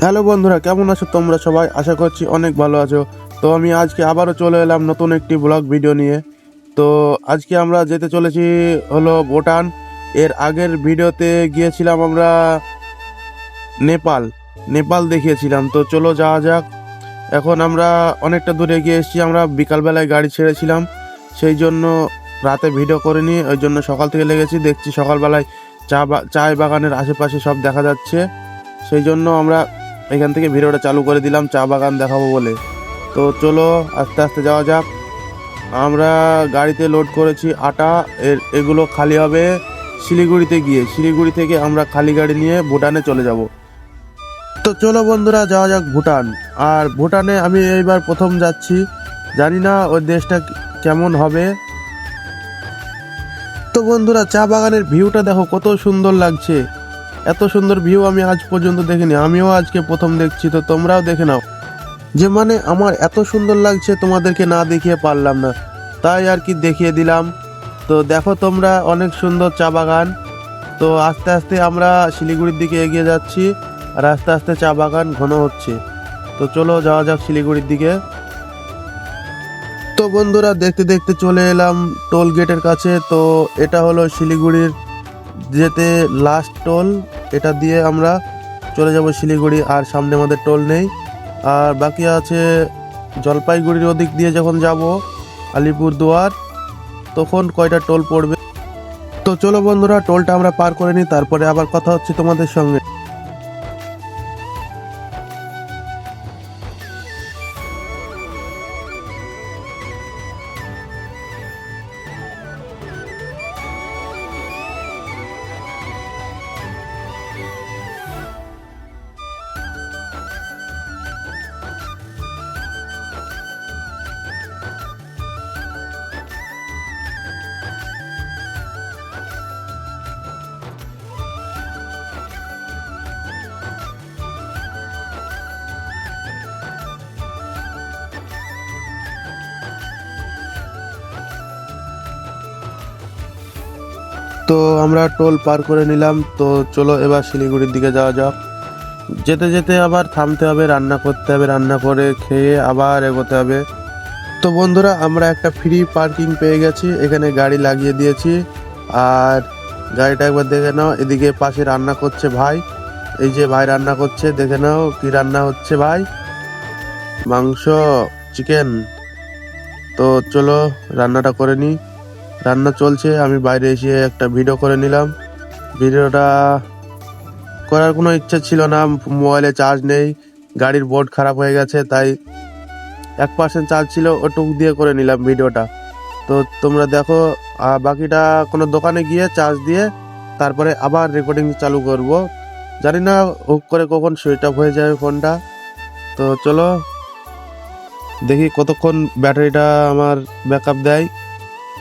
Hello বন্ধুরা, কেমন আছো তোমরা সবাই? আশা করছি অনেক ভালো আছো। তো আমি আজকে আবারও চলে এলাম নতুন একটি ব্লগ ভিডিও নিয়ে। তো আজকে আমরা যেতে চলেছি হলো ভুটান। এর আগের ভিডিওতে গিয়েছিলাম আমরা নেপাল। নেপাল দেখিয়েছিলাম। তো চলো যাওয়া যাক। এখন আমরা অনেকটা দূরে গিয়ে এসেছি। আমরা বিকালবেলায় গাড়ি ছেড়েছিলাম, সেই জন্য রাতে ভিডিও করিনি। ওই জন্য সকাল থেকে লেগেছি। দেখছি সকালবেলায় চায় বাগানের আশেপাশে সব দেখা যাচ্ছে, সেই জন্য আমরা এখান থেকে ভিডিওটা চালু করে দিলাম চা বাগান দেখাবো বলে। তো চলো আস্তে আস্তে যাওয়া যাক। আমরা গাড়িতে লোড করেছি আটা। এগুলো খালি হবে শিলিগুড়িতে গিয়ে। শিলিগুড়ি থেকে আমরা খালি গাড়ি নিয়ে ভুটানে চলে যাব। তো চলো বন্ধুরা যাওয়া যাক ভুটান। আর ভুটানে আমি এইবার প্রথম যাচ্ছি, জানি না ওই দেশটা কেমন হবে। তো বন্ধুরা, চা বাগানের ভিউটা দেখো কত সুন্দর লাগছে। এত সুন্দর ভিউ আমি আজ পর্যন্ত দেখিনি। আমিও আজকে প্রথম দেখছি। তো তোমরাও দেখে নাও। যে মানে আমার এত সুন্দর লাগছে, তোমাদেরকে না দেখিয়ে পারলাম না, তাই আর কি দেখিয়ে দিলাম। তো দেখো তোমরা, অনেক সুন্দর চা বাগান। তো আস্তে আস্তে আমরা শিলিগুড়ির দিকে এগিয়ে যাচ্ছি, আর আস্তে আস্তে চা বাগান ঘন হচ্ছে। তো চলো যাওয়া যাক শিলিগুড়ির দিকে। তো বন্ধুরা, দেখতে দেখতে চলে এলাম টোল গেটের কাছে। তো এটা হলো শিলিগুড়ির যেতে লাস্ট টোল। এটা দিয়ে আমরা চলে যাব শিলিগুড়ি, আর সামনে আমাদের টোল নেই। আর বাকি আছে জলপাইগুড়ির ওদিক দিয়ে যখন যাব আলিপুরদুয়ার, তখন কয়টা টোল পড়বে। তো চলো বন্ধুরা, টোলটা আমরা পার করে নিই, তারপরে আবার কথা হচ্ছে তোমাদের সঙ্গে। তো আমরা টোল পার করে নিলাম। তো চলো এবার শিলিগুড়ির দিকে যাওয়া যাক। যেতে যেতে আবার থামতে হবে, রান্না করতে হবে, রান্না করে খেয়ে আবার এগোতে হবে। তো বন্ধুরা, আমরা একটা ফ্রি পার্কিং পেয়ে গেছি, এখানে গাড়ি লাগিয়ে দিয়েছি। আর গাড়িটা একবার দেখে নাও, এদিকে পাশে রান্না করছে ভাই। এই যে ভাই রান্না করছে, দেখে নাও কি রান্না হচ্ছে ভাই। মাংস, চিকেন। তো চলো রান্নাটা করে নিই। রান্না চলছে, আমি বাইরে এসে একটা ভিডিও করে নিলাম। ভিডিওটা করার কোনো ইচ্ছা ছিল না, মোবাইলে চার্জ নেই, গাড়ির বোর্ড খারাপ হয়ে গেছে, তাই 1% চার্জ ছিল, ওটুক দিয়ে করে নিলাম ভিডিওটা। তো তোমরা দেখো। বাকিটা কোনো দোকানে গিয়ে চার্জ দিয়ে তারপরে আবার রেকর্ডিং চালু করব। জানি না হুক করে কখন সুইচ অফ হয়ে যাবে ফোনটা। তো চলো দেখি কতক্ষণ ব্যাটারিটা আমার ব্যাকআপ দেয়।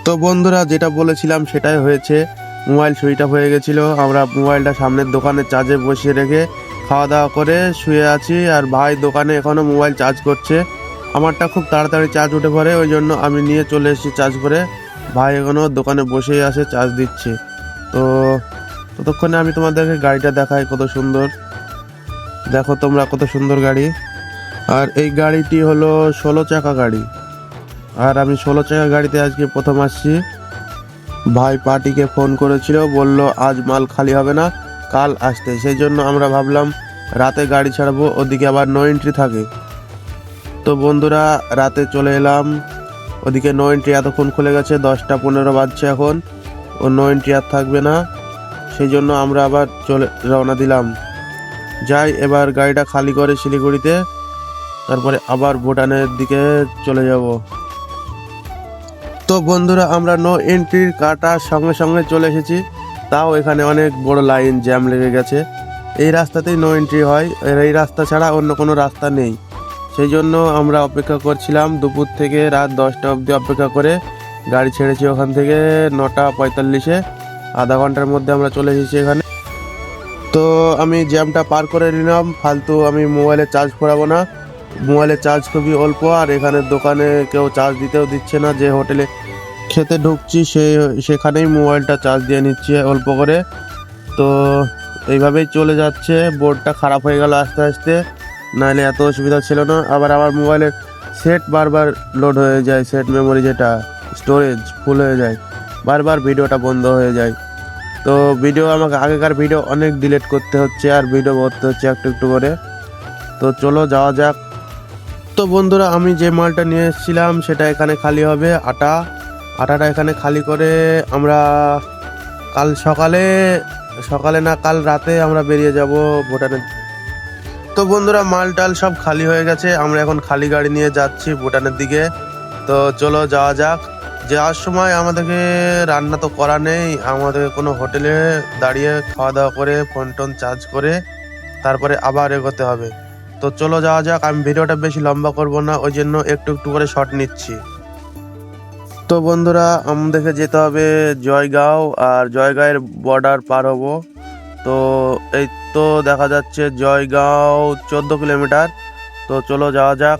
তো বন্ধুরা, যেটা বলেছিলাম সেটাই হয়েছে। মোবাইল সুইচ অফ হয়ে গেছিলো। আমরা মোবাইলটা সামনের দোকানে চার্জে বসিয়ে রেখে খাওয়া দাওয়া করে শুয়ে আছি, আর ভাই দোকানে এখনও মোবাইল চার্জ করছে। আমারটা খুব তাড়াতাড়ি চার্জ উঠে পড়ে, ওই জন্য আমি নিয়ে চলে এসেছি চার্জ করে। ভাই এখনও দোকানে বসেই আছে, চার্জ দিচ্ছে। তো ততক্ষণে আমি তোমাদেরকে গাড়িটা দেখাই, কত সুন্দর। দেখো তোমরা, কত সুন্দর গাড়ি। আর এই গাড়িটি হলো 16 চাকা গাড়ি। আর আমি 16 চাকা গাড়িতে আজকে প্রথম আসছি। ভাই পার্টিকে ফোন করেছিল, বলল আজ মাল খালি হবে না, কাল আসতে। সেই জন্য আমরা ভাবলাম রাতে গাড়ি ছাড়বো, ওদিকে আবার নো এন্ট্রি থাকে। তো বন্ধুরা, রাতে চলে এলাম। ওদিকে নো এন্ট্রি এতক্ষণ খুলে গেছে, 10টা 15 বাজছে এখন। ও নো এন্ট্রি আর থাকবে না, সেই জন্য আমরা আবার রওনা দিলাম। যাই এবার গাড়িটা খালি করে শিলিগুড়িতে, তারপরে আবার ভুটানের দিকে চলে যাব। তো বন্ধুরা, আমরা নো এন্ট্রির কাটার সঙ্গে সঙ্গে চলে এসেছি। তাও এখানে অনেক বড় লাইন জ্যাম লেগে গেছে। এই রাস্তাতেই নো এন্ট্রি হয়, এই রাস্তা ছাড়া অন্য কোনো রাস্তা নেই। সেই জন্য আমরা অপেক্ষা করছিলাম দুপুর থেকে রাত 10টা অবধি অপেক্ষা করে। গাড়ি ছেড়েছি ওখান থেকে 9টা 45-এ। আধা ঘন্টার মধ্যে আমরা চলে এসেছি এখানে। তো আমি জ্যামটা পার করে নিলাম, ফালতু আমি মোবাইলে চার্জ করাবো না। মোবাইলে চার্জ খুবই অল্প, আর এখানে দোকানে কেউ চার্জ দিতেও দিচ্ছে না। যে হোটেলে খেতে ঢুকছি সেখানেই মোবাইলটা চার্জ দিয়ে নিচ্ছি অল্প করে। তো এইভাবেই চলে যাচ্ছে। বোর্ডটা খারাপ হয়ে গেল আস্তে আস্তে, নাহলে এত অসুবিধা ছিল না। আবার আমার মোবাইলের সেট বারবার লোড হয়ে যায়, সেট মেমোরি যেটা স্টোরেজ ফুল হয়ে যায়, বারবার ভিডিওটা বন্ধ হয়ে যায়। তো ভিডিও আমাকে আগেকার ভিডিও অনেক ডিলিট করতে হচ্ছে আর ভিডিও করতে হচ্ছে একটু একটু করে। তো চলো যাওয়া যাক। তো বন্ধুরা, আমি যে মালটা নিয়ে এসেছিলাম সেটা এখানে খালি হবে। আটাটা এখানে খালি করে আমরা কাল সকালে না কাল রাতে আমরা বেরিয়ে যাব ভুটানে। তো বন্ধুরা, মাল টাল সব খালি হয়ে গেছে, আমরা এখন খালি গাড়ি নিয়ে যাচ্ছি ভুটানের দিকে। তো চলো যাওয়া যাক। যাওয়ার সময় আমাদেরকে রান্না তো করা নেই, আমাদের কোনো হোটেলে দাঁড়িয়ে খাওয়া দাওয়া করে ফোন টোন চার্জ করে তারপরে আবার এগোতে হবে। তো চলো যাওয়া যাক। আমি ভিডিওটা বেশি লম্বা করব না, ওই জন্য একটু একটু করে শর্ট নিচ্ছি। তো বন্ধুরা, আমাদেরকে যেতে হবে জয়গাঁও, আর জয়গাঁওয়ের বর্ডার পার হব। তো এই তো দেখা যাচ্ছে জয়গাঁও 14 কিলোমিটার। তো চলো যাওয়া যাক,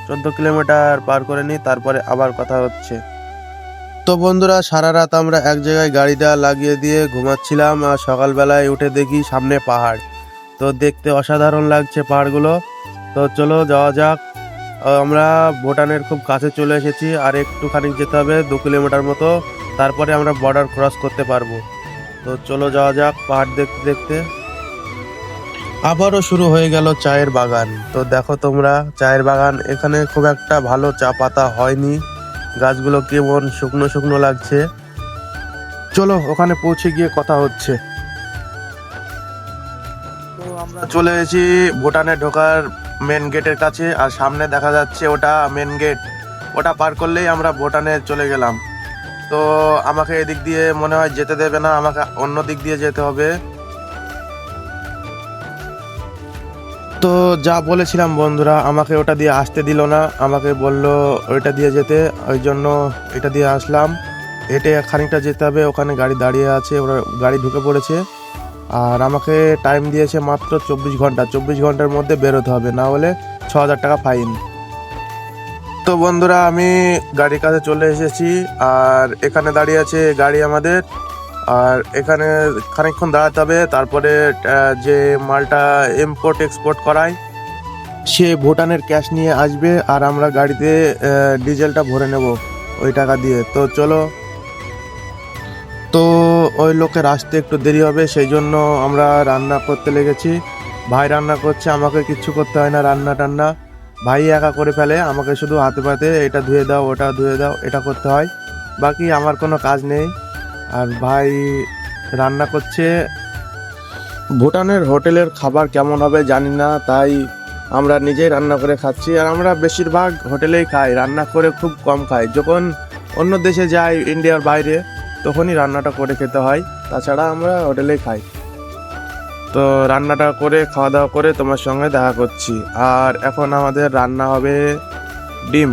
14 কিলোমিটার পার করে নিই, তারপরে আবার কথা হচ্ছে। তো বন্ধুরা, সারা রাত আমরা এক জায়গায় গাড়িটা লাগিয়ে দিয়ে ঘুমাচ্ছিলাম, আর সকালবেলায় উঠে দেখি সামনে পাহাড়। তো দেখতে অসাধারণ লাগছে পাহাড়গুলো। তো চলো যাওয়া যাক। আমরা ভুটানের খুব কাছে চলে এসেছি, আর একটুখানি যেতে হবে 2 কিলোমিটার মতো, তারপরে আমরা বর্ডার ক্রস করতে পারবো। তো চলো যাওয়া যাক। পাহাড় দেখতে দেখতে আবারও শুরু হয়ে গেল চায়ের বাগান। তো দেখো তোমরা, চায়ের বাগান এখানে খুব একটা ভালো চা পাতা হয়নি, গাছগুলো কেমন শুকনো শুকনো লাগছে। চলো ওখানে পৌঁছে গিয়ে কথা হচ্ছে। তো আমরা চলে এসেছি ভুটানে ঢোকার মেন গেটের কাছে, আর সামনে দেখা যাচ্ছে ওটা মেন গেট। ওটা পার করলেই আমরা ভুটানে চলে গেলাম। তো আমাকে এদিক দিয়ে মনে হয় যেতে দেবে না, আমাকে অন্য দিক দিয়ে যেতে হবে। তো যা বলেছিলাম বন্ধুরা, আমাকে ওটা দিয়ে আসতে দিল না, আমাকে বলল ওইটা দিয়ে যেতে, ওই জন্য এটা দিয়ে আসলাম। হেঁটে খানিকটা যেতে হবে, ওখানে গাড়ি দাঁড়িয়ে আছে, ওরা গাড়ি ঢুকে পড়েছে। আর আমাকে টাইম দিয়েছে মাত্র 24 ঘন্টা, 24 ঘন্টার মধ্যে বেরোতে হবে, না হলে 6,000 টাকা ফাইন। তো বন্ধুরা, আমি গাড়ির কাছে চলে এসেছি, আর এখানে দাঁড়িয়ে আছে গাড়ি আমাদের। আর এখানে খানিকক্ষণ দাঁড়াতে হবে, তারপরে যে মালটা ইম্পোর্ট এক্সপোর্ট করায় সে ভুটানের ক্যাশ নিয়ে আসবে, আর আমরা গাড়িতে ডিজেলটা ভরে নেব ওই টাকা দিয়ে। তো চলো। তো ওই লোকের আসতে একটু দেরি হবে, সেই জন্য আমরা রান্না করতে লেগেছি। ভাই রান্না করছে, আমাকে কিচ্ছু করতে হয় না রান্না টান্না, ভাই একা করে ফেলে। আমাকে শুধু হাতে পাতে এটা ধুয়ে দাও, ওটা ধুয়ে দাও, এটা করতে হয়, বাকি আমার কোনো কাজ নেই। আর ভাই রান্না করছে। ভুটানের হোটেলের খাবার কেমন হবে জানি না, তাই আমরা নিজেই রান্না করে খাচ্ছি। আর আমরা বেশিরভাগ হোটেলেই খাই, রান্না করে খুব কম খাই। যখন অন্য দেশে যাই ইন্ডিয়ার বাইরে, তখনই রান্নাটা করে খেতে হয়, তাছাড়া আমরা হোটেলেই খাই। তো রান্নাটা করে খাওয়া দাওয়া করে তোমার সঙ্গে দেখা করছি। আর এখন আমাদের রান্না হবে ডিম,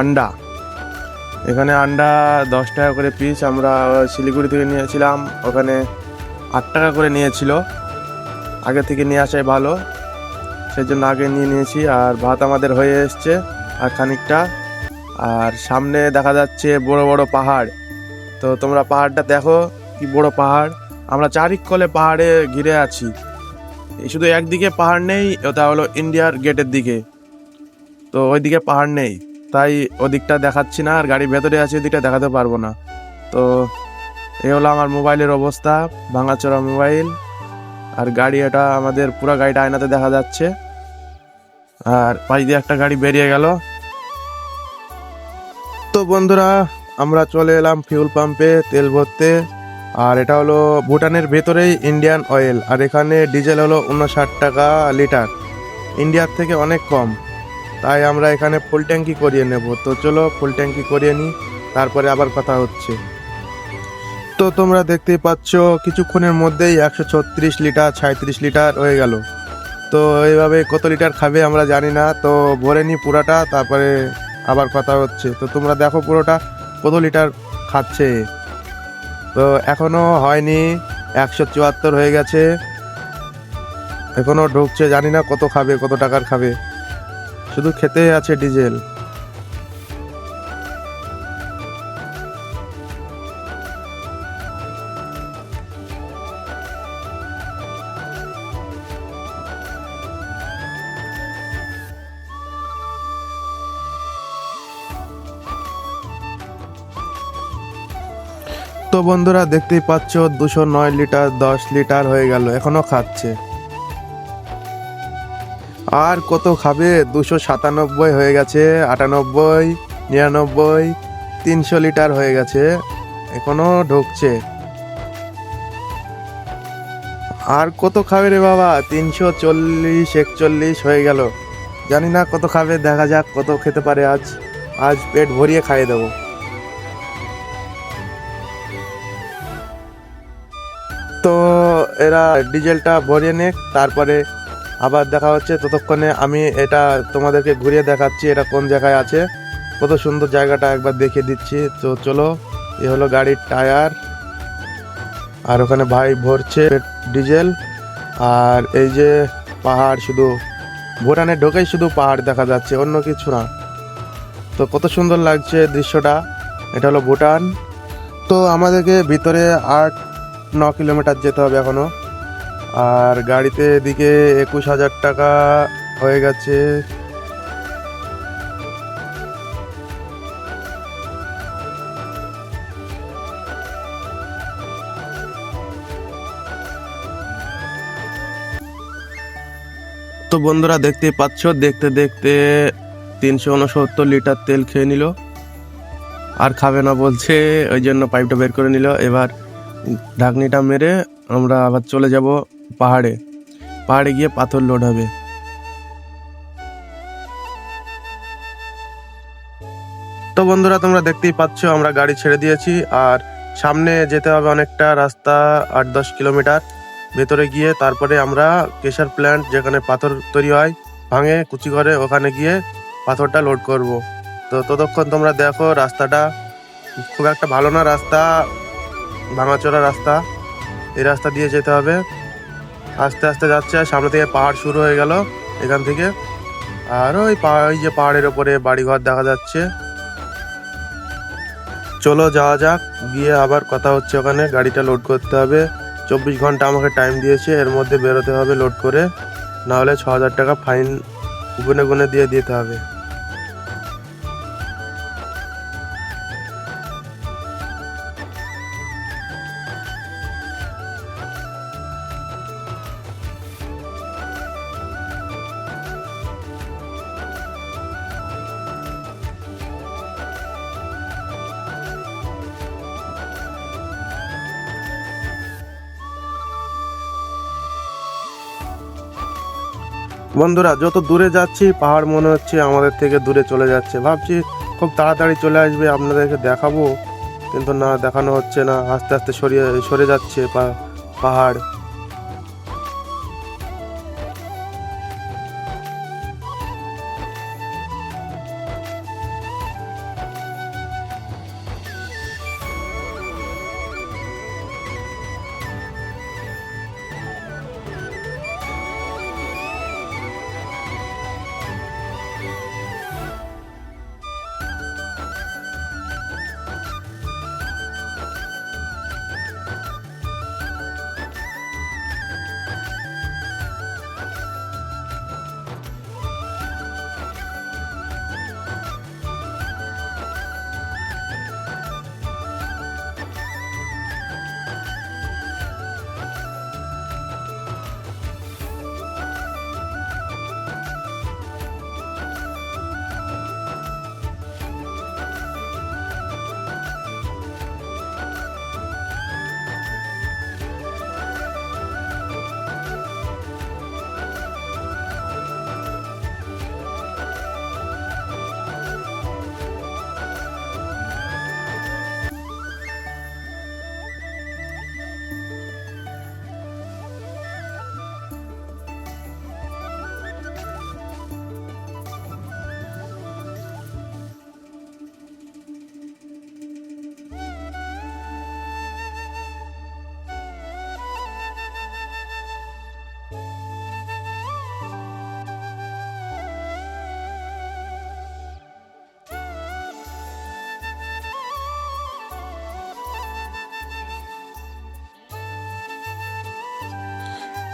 আন্ডা। এখানে আন্ডা 10 টাকা করে পিস, আমরা শিলিগুড়ি থেকে নিয়েছিলাম, ওখানে 8 টাকা করে নিয়েছিল। আগে থেকে নিয়ে আসাই ভালো, সেই জন্য আগে নিয়ে নিয়েছি। আর ভাত আমাদের হয়ে এসছে আর খানিকটা। আর সামনে দেখা যাচ্ছে বড় বড় পাহাড়। তো তোমরা পাহাড়টা দেখো, কি বড় পাহাড়। আমরা চারিকলে পাহাড়ে ঘিরে আছি, এই শুধু একদিকে পাহাড় নেই, ওটা হলো ইন্ডিয়ার গেটের দিকে। তো ওইদিকে পাহাড় নেই, তাই ওদিকটা দেখাচ্ছি না, আর গাড়ির ভেতরে আছে ওদিকটা দেখাতে পারবো না। তো এই হলো আমার মোবাইলের অবস্থা, ভাঙাচোরা মোবাইল। আর গাড়ি, এটা আমাদের পুরো গাড়িটা আয়নাতে দেখা যাচ্ছে। আর পাশ দিয়ে একটা গাড়ি বেরিয়ে গেল। তো বন্ধুরা, আমরা চলে এলাম ফিউল পাম্পে তেল ভরতে। আর এটা হলো ভুটানের ভেতরেই ইন্ডিয়ান অয়েল, আর এখানে ডিজেল হলো 59 টাকা লিটার, ইন্ডিয়ার থেকে অনেক কম, তাই আমরা এখানে ফুল ট্যাঙ্কি করিয়ে নেব। তো চলো ফুল ট্যাঙ্কি করিয়ে নিই, তারপরে আবার কথা হচ্ছে। তো তোমরা দেখতেই পাচ্ছ কিছুক্ষণের মধ্যেই 136 লিটার 37 লিটার হয়ে গেল। তো এইভাবে কত লিটার খাবে আমরা জানি না, তো ভরে নিই পুরাটা, তারপরে আবার কথা হচ্ছে। তো তোমরা দেখো পুরোটা কত লিটার খাচ্ছে। তো এখনো হয়নি, 174 হয়ে গেছে, এখনো ঢুকছে, জানি না কত খাবে, কত টাকার খাবে, শুধু খেতে আছে ডিজেল। তো বন্ধুরা দেখতেই পাচ্ছ 209 লিটার 10 লিটার হয়ে গেল, এখনো খাচ্ছে। আর কত খাবে, 297 হয়ে গেছে, 98, 99, 300 লিটার হয়ে গেছে, এখনো ঢুকছে। আর কত খাবে রে বাবা, 340, 41 হয়ে গেল। জানি না কত খাবে, দেখা যাক কত খেতে পারে আজ। আজ পেট ভরিয়ে খাইয়ে দেবো। তো এরা ডিজেলটা ভরিয়ে নিক, তারপরে আবার দেখা হচ্ছে। ততক্ষণে আমি এটা তোমাদেরকে ঘুরিয়ে দেখাচ্ছি, এটা কোন জায়গায় আছে, কত সুন্দর জায়গাটা একবার দেখিয়ে দিচ্ছি। তো চলো, এ হলো গাড়ির টায়ার, আর ওখানে ভাই ভরছে ডিজেল। আর এই যে পাহাড়, শুধু ভুটানে ঢোকেই শুধু পাহাড় দেখা যাচ্ছে, অন্য কিছু না। তো কত সুন্দর লাগছে দৃশ্যটা। এটা হলো ভুটান। তো আমাদেরকে ভিতরে 8-9 কিলোমিটার যেতে হবে এখনো। আর গাড়িতে এদিকে 21,000 টাকা হয়ে গেছে। তো বন্ধুরা দেখতেই পাচ্ছ, দেখতে দেখতে 369 লিটার তেল খেয়ে নিল। আর খাবে না বলছে, ওই জন্য পাইপটা বের করে নিল। এবার ঢাকনিটা মেরে আমরা আবার চলে যাব পাহাড়ে। পাহাড়ে গিয়ে পাথর লোড হবে। তো বন্ধুরা তোমরা দেখতেই পাচ্ছ, আমরা গাড়ি ছেড়ে দিয়েছি। আর সামনে যেতে হবে অনেকটা রাস্তা, 8-10 কিলোমিটার ভেতরে গিয়ে তারপরে আমরা কেশার প্ল্যান্ট, যেখানে পাথর তৈরি হয় ভাঙে কুচি করে, ওখানে গিয়ে পাথরটা লোড করব। তো ততক্ষণ তোমরা দেখো, রাস্তাটা খুব একটা ভালো না, রাস্তা ভাঙাচোরা রাস্তা। এই রাস্তা দিয়ে যেতে হবে, আস্তে আস্তে যাচ্ছে। আর সামনে থেকে পাহাড় শুরু হয়ে গেল এখান থেকে। আর ওই যে পাহাড়ের ওপরে বাড়িঘর দেখা যাচ্ছে। চলো যাওয়া যাক, গিয়ে আবার কথা হচ্ছে ওখানে। গাড়িটা লোড করতে হবে, 24 ঘন্টা আমাকে টাইম দিয়েছে, এর মধ্যে বেরোতে হবে লোড করে, না হলে 6,000 টাকা ফাইন গুনে গুনে দিয়ে দিতে হবে। বন্ধুরা যত দূরে যাচ্ছি, পাহাড় মনে হচ্ছে আমাদের থেকে দূরে চলে যাচ্ছে। ভাবছি খুব তাড়াতাড়ি চলে আসবে, আপনাদেরকে দেখাবো, কিন্তু না, দেখানো হচ্ছে না। আস্তে আস্তে সরে যাচ্ছে পাহাড়।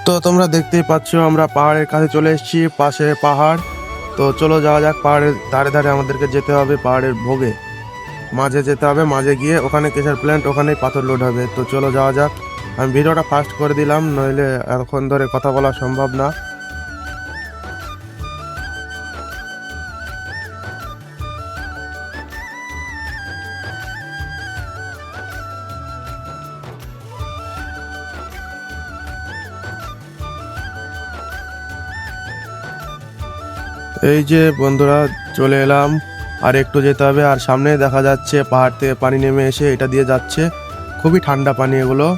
তো তোমরা দেখতেই পাচ্ছ, আমরা পাহাড়ের কাছে চলে এসেছি, পাশে পাহাড়। তো চলো যাওয়া যাক, পাহাড়ের ধারে ধারে আমাদেরকে যেতে হবে, পাহাড়ের ভোগে মাঝে যেতে হবে, মাঝে গিয়ে ওখানে কেশার প্ল্যান্ট, ওখানেই পাথর লোড হবে। তো চলো যাওয়া যাক। আমি ভিডিওটা ফাস্ট করে দিলাম, নইলে এতক্ষণ ধরে কথা বলা সম্ভব না। এই যে বন্ধুরা চলে এলাম, আর একটু যেতে হবে। আর সামনে দেখা যাচ্ছে পাহাড় থেকে পানি নেমে এসে এটা দিয়ে যাচ্ছে। খুবই ঠান্ডা পানি এগুলো,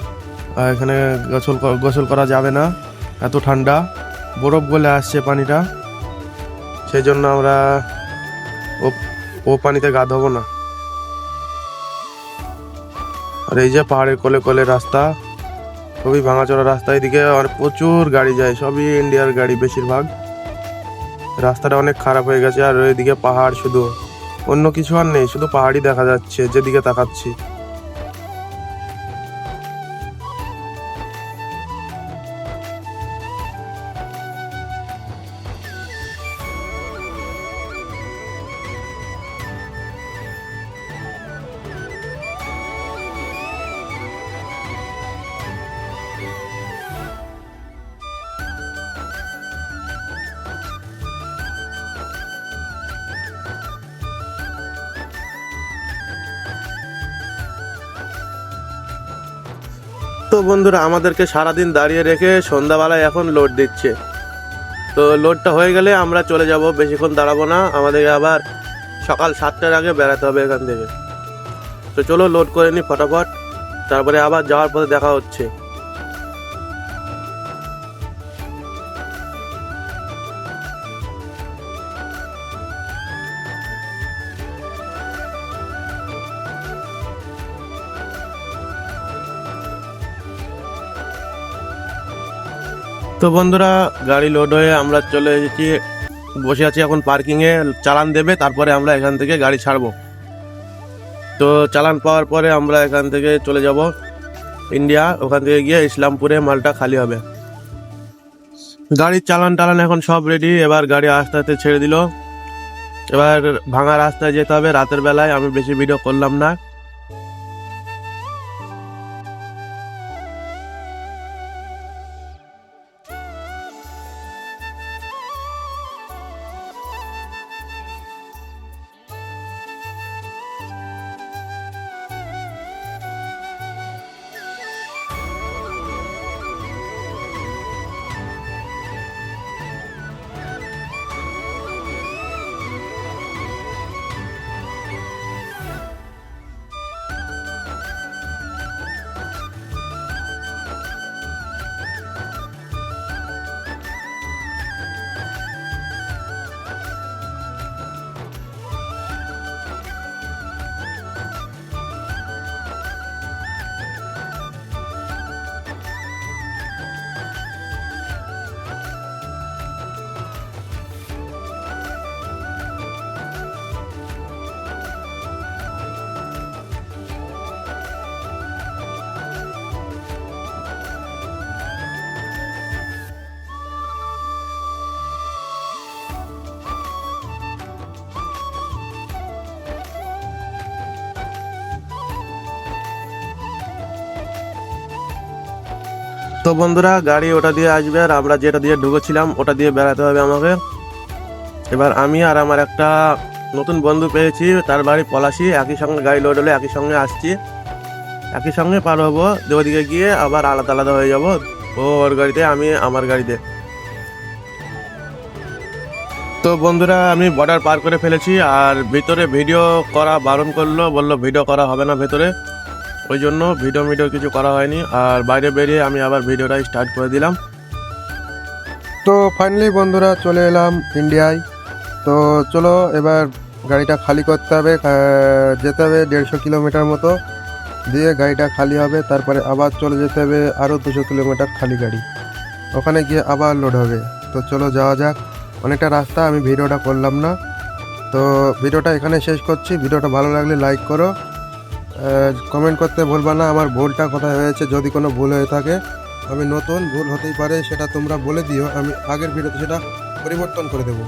এখানে গোসল করা যাবে না, এত ঠান্ডা, বরফ গলে আসছে পানিটা। সেই জন্য আমরা ও পানিতে গা ধোবো না। আর এই যে পাহাড়ের কোলে কোলে রাস্তা, খুবই ভাঙাচোরা রাস্তা। এদিকে আর প্রচুর গাড়ি যায়, সবই ইন্ডিয়ার গাড়ি বেশিরভাগ। রাস্তাটা অনেক খারাপ হয়ে গেছে। আর ওইদিকে পাহাড়, শুধু অন্য কিছু আর নেই, শুধু পাহাড়ই দেখা যাচ্ছে যেদিকে তাকাচ্ছি। তো বন্ধুরা আমাদেরকে সারাদিন দাঁড়িয়ে রেখে সন্ধ্যাবেলায় এখন লোড দিচ্ছে। তো লোডটা হয়ে গেলে আমরা চলে যাব, বেশিক্ষণ দাঁড়াবো না, আমাদেরকে আবার সকাল 7টার আগে বেড়াতে হবে এখান থেকে। তো চলো লোড করে নিই ফটাফট, তারপরে আবার যাওয়ার পথে দেখা হচ্ছে। তো বন্ধুরা গাড়ি লোড হয়ে আমরা চলে এসেছি, বসে আছি এখন পার্কিংয়ে। চালান দেবে, তারপরে আমরা এখান থেকে গাড়ি ছাড়বো। তো চালান পাওয়ার পরে আমরা এখান থেকে চলে যাব ইন্ডিয়া, ওখান থেকে গিয়ে ইসলামপুরে মালটা খালি হবে। গাড়ির চালান টালান এখন সব রেডি, এবার গাড়ি আস্তে আস্তে ছেড়ে দিল। এবার ভাঙা রাস্তায় যেতে হবে রাতের বেলায়, আমি বেশি ভিডিও করলাম না। তো বন্ধুরা গাড়ি ওটা দিয়ে আসবে, আর আমরা যেটা দিয়ে ঢুকেছিলাম ওটা দিয়ে বেড়াতে হবে আমাকে। এবার আমি আর আমার একটা নতুন বন্ধু পেয়েছি, তার বাড়ি পলাশি, একই সঙ্গে গাড়ি লোড হলে একই সঙ্গে আসছি, একই সঙ্গে পার হবো। ওদিকে গিয়ে আবার আলাদা আলাদা হয়ে যাব, ও ওর গাড়িতে আমি আমার গাড়িতে। তো বন্ধুরা আমি বর্ডার পার করে ফেলেছি, আর ভিতরে ভিডিও করা বারণ করলো, বললো ভিডিও করা হবে না ভেতরে, ওই জন্য ভিডিও কিছু করা হয়নি। আর বাইরে বেরিয়ে আমি আবার ভিডিওটা স্টার্ট করে দিলাম। তো ফাইনালি বন্ধুরা চলে এলাম ইন্ডিয়ায়। তো চলো এবার গাড়িটা খালি করতে হবে, যেতে হবে 150 কিলোমিটার মতো, দিয়ে গাড়িটা খালি হবে। তারপরে আবার চলে যেতে হবে আরও 200 কিলোমিটার খালি গাড়ি, ওখানে গিয়ে আবার লোড হবে। তো চলো যাওয়া যাক, অনেকটা রাস্তা, আমি ভিডিওটা করলাম না। তো ভিডিওটা এখানে শেষ করছি। ভিডিওটা ভালো লাগলে লাইক করো, কমেন্ট করতে ভুলবা না আমার ভুলটা কোথায় হয়েছে। যদি কোনো ভুল হয়ে থাকে, আমি নতুন, ভুল হতেই পারে, সেটা তোমরা বলে দিও, আমি আগের ভিডিওতে সেটা পরিবর্তন করে দেবো।